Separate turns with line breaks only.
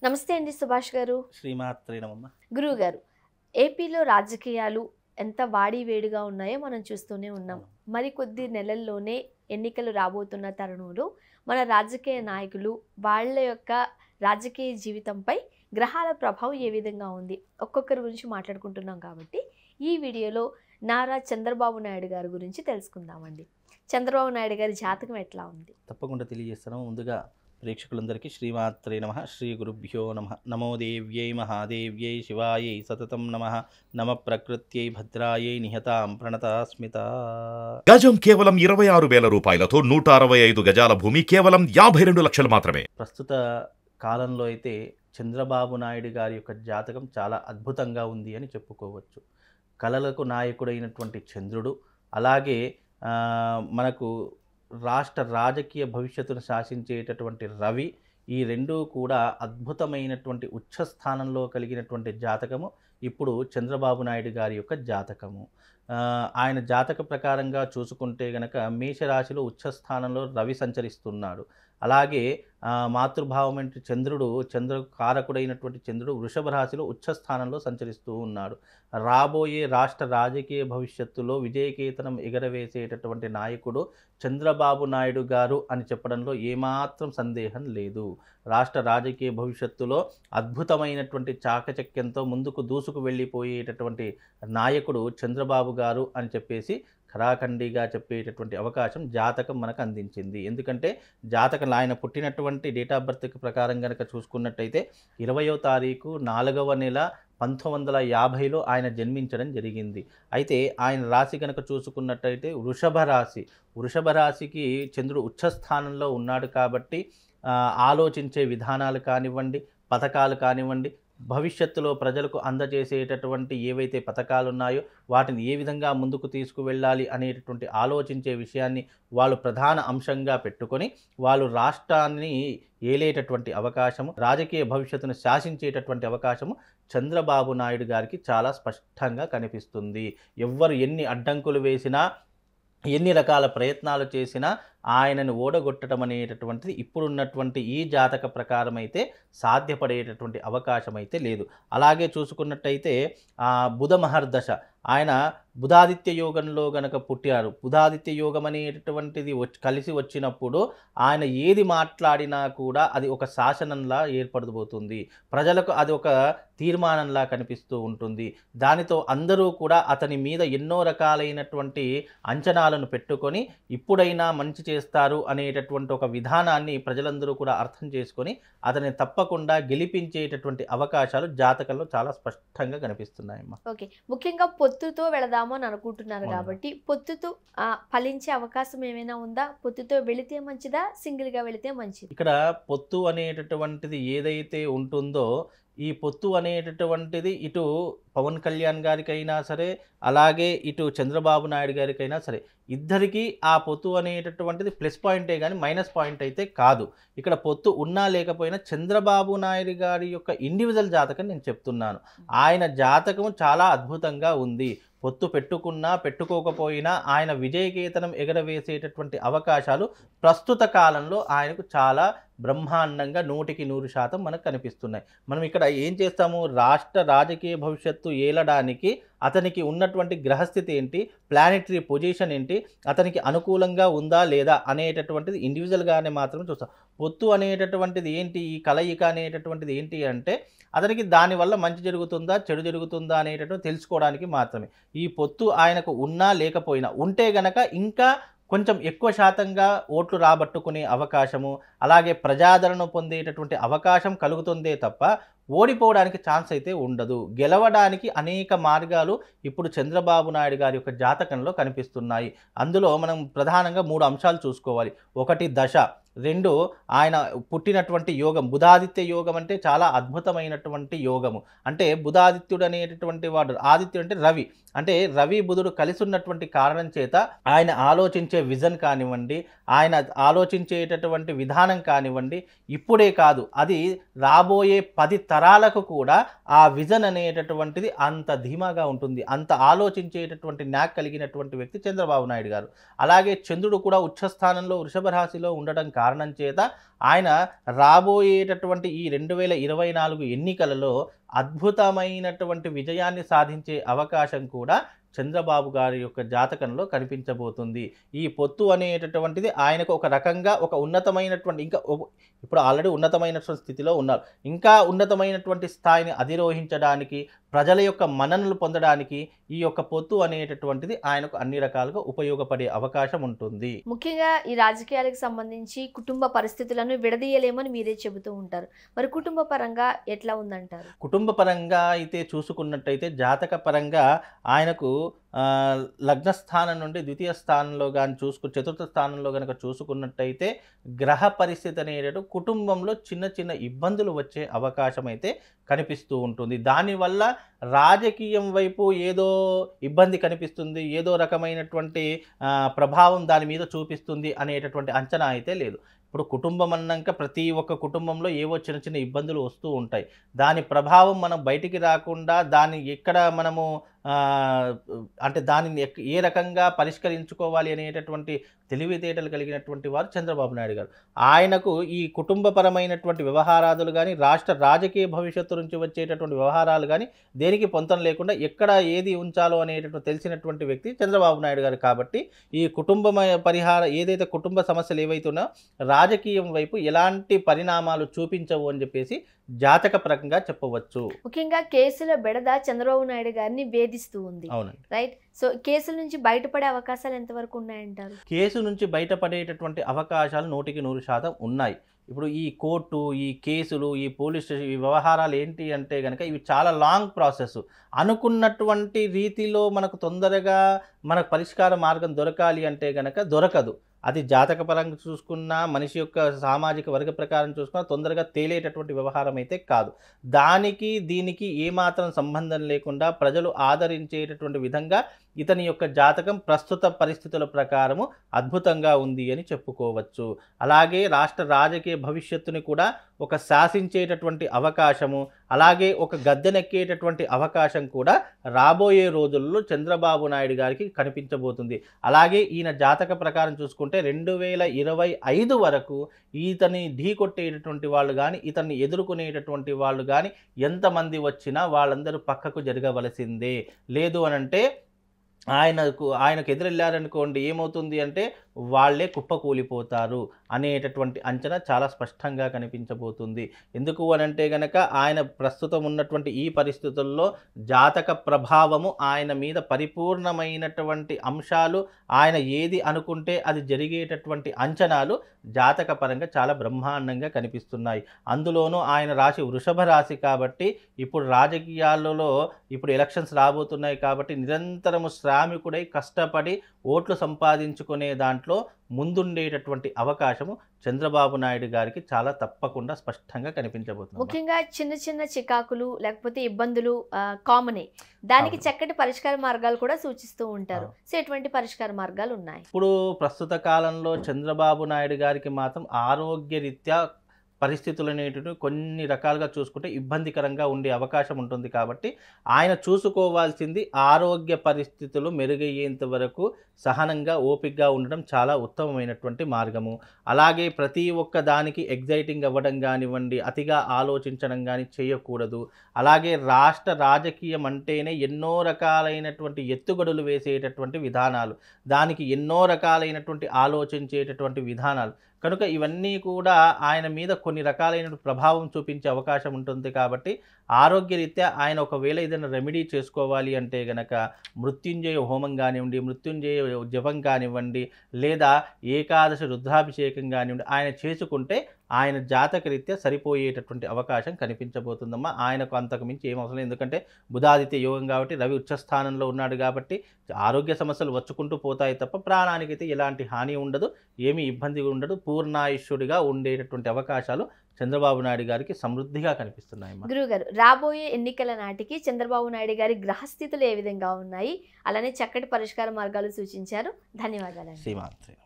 నమస్తే అండి సుభాష్ గారు.
శ్రీమాత్రే నమః.
గురువు గారు, ఏపీలో రాజకీయాలు ఎంత వాడివేడిగా ఉన్నాయో మనం చూస్తూనే ఉన్నాం.
అవును.
మరికొద్ది నెలల్లోనే ఎన్నికలు రాబోతున్న తరుణంలో మన రాజకీయ నాయకులు వాళ్ళ యొక్క రాజకీయ జీవితంపై గ్రహాల ప్రభావం ఏ విధంగా ఉంది ఒక్కొక్కరి గురించి మాట్లాడుకుంటున్నాం కాబట్టి ఈ వీడియోలో నారా చంద్రబాబు నాయుడు గారి గురించి తెలుసుకుందామండి. చంద్రబాబు నాయుడు గారి జాతకం ఎట్లా ఉంది?
తప్పకుండా తెలియజేస్తాను. ముందుగా ప్రేక్షకులందరికీ శ్రీమాత్రే నమః, శ్రీ గురుభ్యో నమః. నమో దేవ్యై మహాదేవ్యై శివాయై సతతం నమః. నమ ప్రకృత్యై భద్రాయై నిహతాం ప్రణతాస్మిత.
గజం కేవలం 26,000 రూపాయలతో 165 గజాల భూమి కేవలం 52 లక్షలు మాత్రమే.
ప్రస్తుత కాలంలో అయితే చంద్రబాబు నాయుడు గారి యొక్క జాతకం చాలా అద్భుతంగా ఉంది అని చెప్పుకోవచ్చు. కళలకు నాయకుడైనటువంటి చంద్రుడు, అలాగే మనకు రాష్ట్ర రాజకీయ భవిష్యత్తును శాసించేటటువంటి రవి, ఈ రెండూ కూడా అద్భుతమైనటువంటి ఉచ్చస్థానంలో కలిగినటువంటి జాతకము ఇప్పుడు చంద్రబాబు నాయుడు గారి యొక్క జాతకము. ఆయన జాతక ప్రకారంగా చూసుకుంటే గనక మేషరాశిలో ఉచ్చస్థానంలో రవి సంచరిస్తున్నాడు. అలాగే మాతృభావం అంటే చంద్ర కారకుడైనటువంటి చంద్రుడు వృషభ రాశిలో ఉచ్చస్థానంలో సంచరిస్తూ ఉన్నాడు. రాబోయే రాష్ట్ర రాజకీయ భవిష్యత్తులో విజయకేతనం ఎగరవేసేటటువంటి నాయకుడు చంద్రబాబు నాయుడు గారు అని చెప్పడంలో ఏమాత్రం సందేహం లేదు. రాష్ట్ర రాజకీయ భవిష్యత్తులో అద్భుతమైనటువంటి చాకచక్యంతో ముందుకు దూసుకు వెళ్ళిపోయేటటువంటి నాయకుడు చంద్రబాబు గారు అని చెప్పేసి ఖరాఖండిగా చెప్పేటటువంటి అవకాశం జాతకం మనకు అందించింది. ఎందుకంటే జాతకం ఆయన పుట్టినటువంటి డేట్ ఆఫ్ బర్త్ ప్రకారం కనుక చూసుకున్నట్టయితే 20వ తారీఖు 4వ నెల 1950లో ఆయన జన్మించడం జరిగింది. అయితే ఆయన రాశి కనుక చూసుకున్నట్టయితే వృషభ రాశికి చంద్రుడు ఉచ్చస్థానంలో ఉన్నాడు కాబట్టి ఆలోచించే విధానాలు కానివ్వండి, పథకాలు కానివ్వండి, భవిష్యత్తులో ప్రజలకు అందజేసేటటువంటి ఏవైతే పథకాలు ఉన్నాయో వాటిని ఏ విధంగా ముందుకు తీసుకువెళ్ళాలి అనేటటువంటి ఆలోచించే విషయాన్ని వాళ్ళు ప్రధాన అంశంగా పెట్టుకొని వాళ్ళు రాష్ట్రాన్ని ఏలేటటువంటి అవకాశము, రాజకీయ భవిష్యత్తును శాసించేటటువంటి అవకాశము చంద్రబాబు నాయుడు గారికి చాలా స్పష్టంగా కనిపిస్తుంది. ఎవ్వరు ఎన్ని అడ్డంకులు వేసినా, ఎన్ని రకాల ప్రయత్నాలు చేసినా ఆయనను ఓడగొట్టడం అనేటటువంటిది ఇప్పుడున్నటువంటి ఈ జాతక ప్రకారం అయితే సాధ్యపడేటటువంటి అవకాశం అయితే లేదు. అలాగే చూసుకున్నట్టయితే బుధ మహర్దశ, ఆయన బుధాదిత్య యోగంలో గనక పుట్టారు. బుధాదిత్య యోగం అనేటటువంటిది కలిసి వచ్చినప్పుడు ఆయన ఏది మాట్లాడినా కూడా అది ఒక శాసనంలా ఏర్పడబోతుంది. ప్రజలకు అది ఒక తీర్మానంలా కనిపిస్తూ ఉంటుంది. దానితో అందరూ కూడా అతని మీద ఎన్నో రకాలైనటువంటి అంచనాలను పెట్టుకొని ఇప్పుడైనా మంచి చేస్తారు అనేటటువంటి ఒక విధానాన్ని ప్రజలందరూ కూడా అర్థం చేసుకొని అతన్ని తప్పకుండా గెలిపించేటటువంటి అవకాశాలు జాతకంలో చాలా స్పష్టంగా కనిపిస్తున్నాయమ్మా.
ఓకే, ముఖ్యంగా పొత్తుతో వెళదాము అని అనుకుంటున్నారు కాబట్టి పొత్తుతో ఫలించే అవకాశం ఏమైనా ఉందా? పొత్తుతో వెళితే మంచిదా, సింగిల్ గా వెళితే మంచిది?
ఇక్కడ పొత్తు అనేటటువంటిది ఏదైతే ఉంటుందో ఈ పొత్తు అనేటటువంటిది ఇటు పవన్ కళ్యాణ్ గారికైనా సరే, అలాగే ఇటు చంద్రబాబు నాయుడు గారికైనా సరే, ఇద్దరికీ ఆ పొత్తు అనేటటువంటిది ప్లస్ పాయింటే కానీ మైనస్ పాయింట్ అయితే కాదు. ఇక్కడ పొత్తు ఉన్నా లేకపోయినా చంద్రబాబు నాయుడు గారి యొక్క ఇండివిజువల్ జాతకం నేను చెప్తున్నాను. ఆయన జాతకం చాలా అద్భుతంగా ఉంది. పొత్తు పెట్టుకున్నా పెట్టుకోకపోయినా ఆయన విజయకేతనం ఎగరవేసేటటువంటి అవకాశాలు ప్రస్తుత కాలంలో ఆయనకు చాలా బ్రహ్మాండంగా 100% మనకు కనిపిస్తున్నాయి. మనం ఇక్కడ ఏం చేస్తాము, రాష్ట్ర రాజకీయ భవిష్యత్తు ఏలడానికి అతనికి ఉన్నటువంటి గ్రహస్థితి ఏంటి, ప్లానెటరీ పొజిషన్ ఏంటి, అతనికి అనుకూలంగా ఉందా లేదా అనేటటువంటిది ఇండివిజువల్గానే మాత్రం చూస్తాం. పొత్తు అనేటటువంటిది ఏంటి, ఈ కలయిక అనేటటువంటిది ఏంటి అంటే అతనికి దానివల్ల మంచి జరుగుతుందా చెడు జరుగుతుందా అనేటటువంటి తెలుసుకోవడానికి మాత్రమే. ఈ పొత్తు ఆయనకు ఉన్నా లేకపోయినా, ఉంటే గనక ఇంకా కొంచెం ఎక్కువ శాతంగా ఓట్లు రాబట్టుకునే అవకాశము, అలాగే ప్రజాదరణ పొందేటటువంటి అవకాశం కలుగుతుందే తప్ప ఓడిపోవడానికి ఛాన్స్ అయితే ఉండదు. గెలవడానికి అనేక మార్గాలు ఇప్పుడు చంద్రబాబు నాయుడు గారి యొక్క జాతకంలో కనిపిస్తున్నాయి. అందులో మనం ప్రధానంగా 3 అంశాలు చూసుకోవాలి. 1 దశ, 2 ఆయన పుట్టినటువంటి యోగం. బుధాదిత్య యోగం అంటే చాలా అద్భుతమైనటువంటి యోగము. అంటే బుధాదిత్యుడు అనేటటువంటి వాడు, ఆదిత్యుడు అంటే రవి, అంటే రవి బుధుడు కలిసి ఉన్నటువంటి కారణం చేత ఆయన ఆలోచించే విజన్ కానివ్వండి, ఆయన ఆలోచించేటటువంటి విధానం కానివ్వండి, ఇప్పుడే కాదు అది రాబోయే 10 తరాలకు కూడా ఆ విజన్ అనేటటువంటిది అంత ధీమాగా ఉంటుంది. అంత ఆలోచించేటటువంటి న్యాక్ కలిగినటువంటి వ్యక్తి చంద్రబాబు నాయుడు గారు. అలాగే చంద్రుడు కూడా ఉచ్చస్థానంలో వృషభ రాశిలో ఉండడం కారణం చేత ఆయన రాబోయేటటువంటి ఈ 2024 ఎన్నికలలో అద్భుతమైనటువంటి విజయాన్ని సాధించే అవకాశం కూడా చంద్రబాబు గారి యొక్క జాతకంలో కనిపించబోతుంది. ఈ పొత్తు అనేటటువంటిది ఆయనకు ఒక రకంగా ఒక ఉన్నతమైనటువంటి ఇప్పుడు ఆల్రెడీ ఉన్నతమైనటువంటి స్థితిలో ఉన్నారు. ఇంకా ఉన్నతమైనటువంటి స్థాయిని అధిరోహించడానికి, ప్రజల యొక్క మన్ననలు పొందడానికి ఈ యొక్క పొత్తు అనేటటువంటిది ఆయనకు అన్ని రకాలుగా ఉపయోగపడే అవకాశం ఉంటుంది.
ముఖ్యంగా ఈ రాజకీయాలకు సంబంధించి కుటుంబ పరిస్థితులను విడదీయలేమని మీరే చెబుతూ ఉంటారు. మరి కుటుంబ పరంగా ఎట్లా ఉందంటారు?
కుటుంబ పరంగా అయితే చూసుకున్నట్టయితే జాతక పరంగా ఆయనకు లగ్నస్థానం నుండి ద్వితీయ స్థానంలో కానీ చతుర్థ స్థానంలో కనుక చూసుకున్నట్టయితే గ్రహ పరిస్థితి అనేటట్టు కుటుంబంలో చిన్న చిన్న ఇబ్బందులు వచ్చే అవకాశం అయితే కనిపిస్తూ ఉంటుంది. దానివల్ల రాజకీయం వైపు ఏదో ఇబ్బంది కనిపిస్తుంది, ఏదో రకమైనటువంటి ప్రభావం దాని మీద చూపిస్తుంది అనేటటువంటి అంచనా అయితే లేదు. ఇప్పుడు కుటుంబం అన్నాక ప్రతి ఒక్క కుటుంబంలో ఏవో చిన్న చిన్న ఇబ్బందులు వస్తూ ఉంటాయి. దాని ప్రభావం మనం బయటికి రాకుండా దాన్ని ఎక్కడ మనము అంటే దానిని ఏ రకంగా పరిష్కరించుకోవాలి అనేటటువంటి తెలివితేటలు కలిగినటువంటి వారు చంద్రబాబు నాయుడు గారు. ఆయనకు ఈ కుటుంబపరమైనటువంటి వ్యవహారాదులు కానీ, రాష్ట్ర రాజకీయ భవిష్యత్తు నుంచి వచ్చేటటువంటి వ్యవహారాలు కానీ దేనికి పొంతం లేకుండా ఎక్కడ ఏది ఉంచాలో అనేటటువంటి తెలిసినటువంటి వ్యక్తి చంద్రబాబు నాయుడు గారు. కాబట్టి ఈ ఏదైతే కుటుంబ సమస్యలు ఏవైతే ఉన్నాయో రాజకీయం వైపు ఎలాంటి పరిణామాలు చూపించవు అని చెప్పేసి జాతక పరంగా చెప్పవచ్చు.
ముఖ్యంగా కేసుల బెడద చంద్రబాబు నాయుడు గారిని వేధిస్తూ ఉంది.
అవునండి,
రైట్. సో కేసుల నుంచి బయటపడే అవకాశాలు ఎంతవరకు ఉన్నాయంటారు?
కేసు నుంచి బయటపడేటటువంటి అవకాశాలు 100% ఉన్నాయి. ఇప్పుడు ఈ కోర్టు, ఈ కేసులు, ఈ పోలీస్ స్టేషన్, ఈ వ్యవహారాలు ఏంటి అంటే కనుక ఇవి చాలా లాంగ్ ప్రాసెస్. అనుకున్నటువంటి రీతిలో మనకు తొందరగా మనకు పరిష్కార మార్గం దొరకాలి అంటే కనుక దొరకదు. అది జాతకపరంగా చూసుకున్నా, మనిషి యొక్క సామాజిక వర్గ ప్రకారం చూసుకున్నా తొందరగా తేలేటటువంటి వ్యవహారం అయితే కాదు. దానికి దీనికి ఏమాత్రం సంబంధం లేకుండా ప్రజలు ఆదరించేటటువంటి విధంగా ఇతని యొక్క జాతకం ప్రస్తుత పరిస్థితుల ప్రకారము అద్భుతంగా ఉంది అని చెప్పుకోవచ్చు. అలాగే రాష్ట్ర రాజకీయ భవిష్యత్తుని కూడా ఒక శాసించేటటువంటి అవకాశము, అలాగే ఒక గద్దెనెక్కేటటువంటి అవకాశం కూడా రాబోయే రోజుల్లో చంద్రబాబు నాయుడు గారికి కనిపించబోతుంది. అలాగే ఈయన జాతక ప్రకారం చూసుకుంటే 2025 వరకు ఈతని ఢీకొట్టేటటువంటి వాళ్ళు కానీ, ఇతన్ని ఎదుర్కొనేటటువంటి వాళ్ళు కానీ ఎంతమంది వచ్చినా వాళ్ళందరూ పక్కకు జరగవలసిందే. లేదు అనంటే ఆయనకు ఎదురెళ్ళారనుకోండి ఏమవుతుంది అంటే వాళ్ళే కుప్పకూలిపోతారు అనేటటువంటి అంచనా చాలా స్పష్టంగా కనిపించబోతుంది. ఎందుకు అనంటే గనక ఆయన ప్రస్తుతం ఉన్నటువంటి ఈ పరిస్థితుల్లో జాతక ప్రభావము ఆయన మీద పరిపూర్ణమైనటువంటి అంశాలు, ఆయన ఏది అనుకుంటే అది జరిగేటటువంటి అంచనాలు జాతక పరంగా చాలా బ్రహ్మాండంగా కనిపిస్తున్నాయి. అందులోనూ ఆయన రాశి వృషభ రాశి కాబట్టి ఇప్పుడు రాజకీయాలలో ఇప్పుడు ఎలక్షన్స్ రాబోతున్నాయి కాబట్టి నిరంతరము శ్రామికుడై కష్టపడి ఓట్లు సంపాదించుకునే దాంట్లో ముందుండేటటువంటి అవకాశము చంద్రబాబు నాయుడు గారికి చాలా తప్పకుండా స్పష్టంగా కనిపించబోతుంది.
ముఖ్యంగా చిన్న చిన్న చికాకులు లేకపోతే ఇబ్బందులు కామనే, దానికి చక్కటి పరిష్కార మార్గాలు కూడా సూచిస్తూ ఉంటారు. సో ఎటువంటి పరిష్కార మార్గాలు ఉన్నాయి?
ఇప్పుడు ప్రస్తుత కాలంలో చంద్రబాబు నాయుడు గారికి మాత్రం ఆరోగ్యరీత్యా పరిస్థితులు అనేటివి కొన్ని రకాలుగా చూసుకుంటే ఇబ్బందికరంగా ఉండే అవకాశం ఉంటుంది. కాబట్టి ఆయన చూసుకోవాల్సింది ఆరోగ్య పరిస్థితులు మెరుగయ్యేంత వరకు సహనంగా ఓపికగా ఉండడం చాలా ఉత్తమమైనటువంటి మార్గము. అలాగే ప్రతి ఒక్క దానికి ఎగ్జైటింగ్ అవ్వడం కానివ్వండి, అతిగా ఆలోచించడం కానీ చేయకూడదు. అలాగే రాష్ట్ర రాజకీయం అంటేనే ఎన్నో రకాలైనటువంటి ఎత్తుగడులు వేసేటటువంటి విధానాలు, దానికి ఎన్నో రకాలైనటువంటి ఆలోచించేటటువంటి విధానాలు కనుక ఇవన్నీ కూడా ఆయన మీద కొన్ని రకాలైన ప్రభావం చూపించే అవకాశం ఉంటుంది. కాబట్టి ఆరోగ్యరీత్యా ఆయన ఒకవేళ ఏదైనా రెమెడీ చేసుకోవాలి అంటే గనక మృత్యుంజయ హోమం కానివ్వండి, మృత్యుంజయ జపం కానివ్వండి, లేదా ఏకాదశి రుద్రాభిషేకం కానివ్వండి ఆయన చేసుకుంటే ఆయన జాతకరీత్యా సరిపోయేటటువంటి అవకాశం కనిపించబోతుందమ్మా. ఆయనకు అంతకు మించి ఏం అవసరం లేదు. ఎందుకంటే బుధాదిత్య యోగం కాబట్టి రవి ఉచ్చస్థానంలో ఉన్నాడు కాబట్టి ఆరోగ్య సమస్యలు వచ్చుకుంటూ పోతాయి తప్ప ప్రాణానికైతే ఎలాంటి హాని ఉండదు, ఏమీ ఇబ్బంది ఉండదు. పూర్ణాయుష్యుడిగా ఉండేటటువంటి అవకాశాలు చంద్రబాబు నాయుడు గారికి సమృద్ధిగా కనిపిస్తున్నాయి.
గురుగారు, రాబోయే ఎన్నికల నాటికి చంద్రబాబు నాయుడు గారి గ్రహస్థితులు ఏ విధంగా ఉన్నాయి, అలానే చక్కటి పరిష్కార మార్గాలు సూచించారు. ధన్యవాదాలు.
శ్రీమాత్రే.